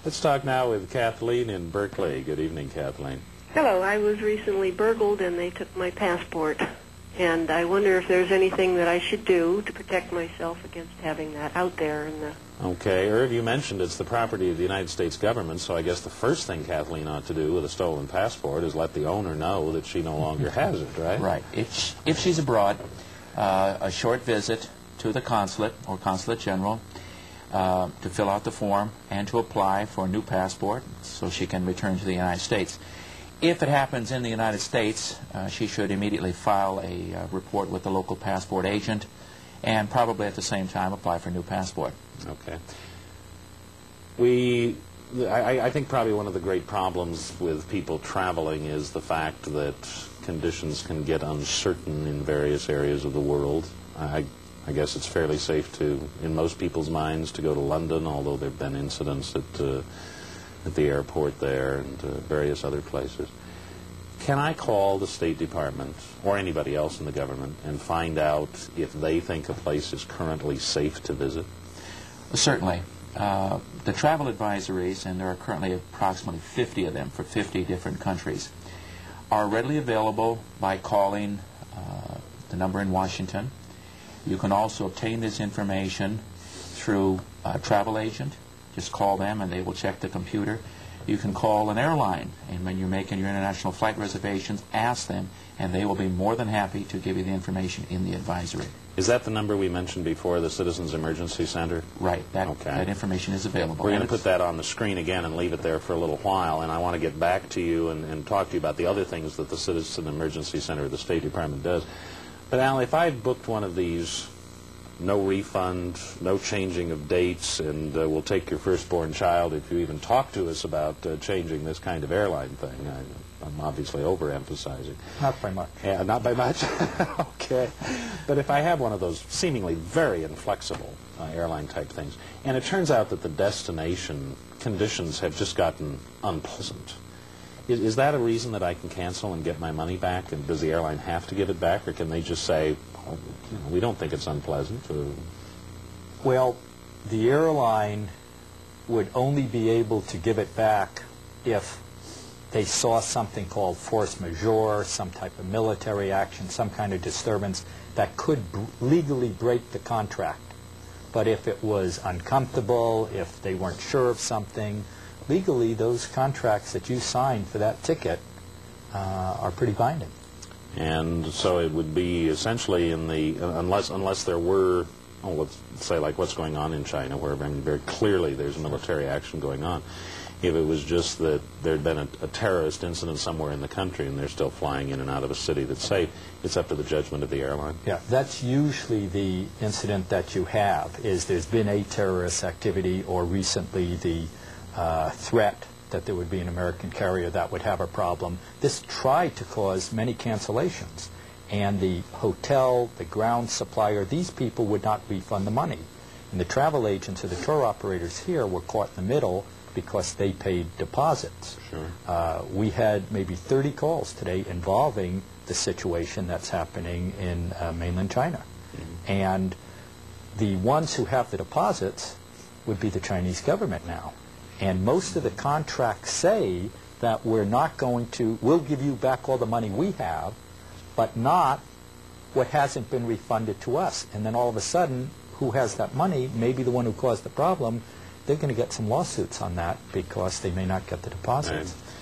Let's talk now with Kathleen in Berkeley. Good evening, Kathleen. Hello, I was recently burgled and they took my passport. And I wonder if there's anything that I should do to protect myself against having that out there in the... Okay, Irv, you mentioned it's the property of the United States government, so I guess the first thing Kathleen ought to do with a stolen passport is let the owner know that she no longer has it, right? Right. If she's abroad, a short visit to the consulate or consulate general to fill out the form and to apply for a new passport so she can return to the United States. If it happens in the United States, she should immediately file a report with the local passport agent and probably at the same time apply for a new passport. Okay. I think probably one of the great problems with people traveling is the fact that conditions can get uncertain in various areas of the world. I guess it's fairly safe to, in most people's minds, to go to London, although there have been incidents at the airport there and various other places. Can I call the State Department or anybody else in the government and find out if they think a place is currently safe to visit? Certainly. The travel advisories, and there are currently approximately 50 of them for 50 different countries, are readily available by calling the number in Washington. You can also obtain this information through a travel agent. Just call them and they will check the computer. You can call an airline, and when you're making your international flight reservations, ask them, and they will be more than happy to give you the information in the advisory. Is that the number we mentioned before, the Citizens Emergency Center? Right. That information is available. We're going to put that on the screen again and leave it there for a little while, and I want to get back to you and talk to you about the other things that the Citizen Emergency Center of the State Department does. But, Al, if I booked one of these, no refund, no changing of dates, and we'll take your firstborn child if you even talk to us about changing this kind of airline thing. I'm obviously overemphasizing. Not by much. Yeah, not by much? Okay. But if I have one of those seemingly very inflexible airline-type things, and it turns out that the destination conditions have just gotten unpleasant, is that a reason that I can cancel and get my money back? And does the airline have to give it back, or can they just say, oh, you know, we don't think it's unpleasant? Well, the airline would only be able to give it back if they saw something called force majeure, some type of military action, some kind of disturbance that could legally break the contract. But if it was uncomfortable, if they weren't sure of something, legally those contracts that you signed for that ticket are pretty binding. And so it would be essentially in the, unless there were, let's say like what's going on in China, where I mean, very clearly there's military action going on. If it was just that there had been a terrorist incident somewhere in the country and they're still flying in and out of a city that's safe, it's up to the judgment of the airline. Yeah, that's usually the incident that you have, is there's been a terrorist activity or recently the threat that there would be an American carrier that would have a problem. This tried to cause many cancellations, and the hotel, the ground supplier, these people would not refund the money. And the travel agents or the tour operators here were caught in the middle because they paid deposits. Sure. We had maybe 30 calls today involving the situation that's happening in mainland China. Mm-hmm. And the ones who have the deposits would be the Chinese government now. And most of the contracts say that we're not going to, we'll give you back all the money we have, but not what hasn't been refunded to us. And then all of a sudden, who has that money, maybe the one who caused the problem, they're going to get some lawsuits on that because they may not get the deposits. Right.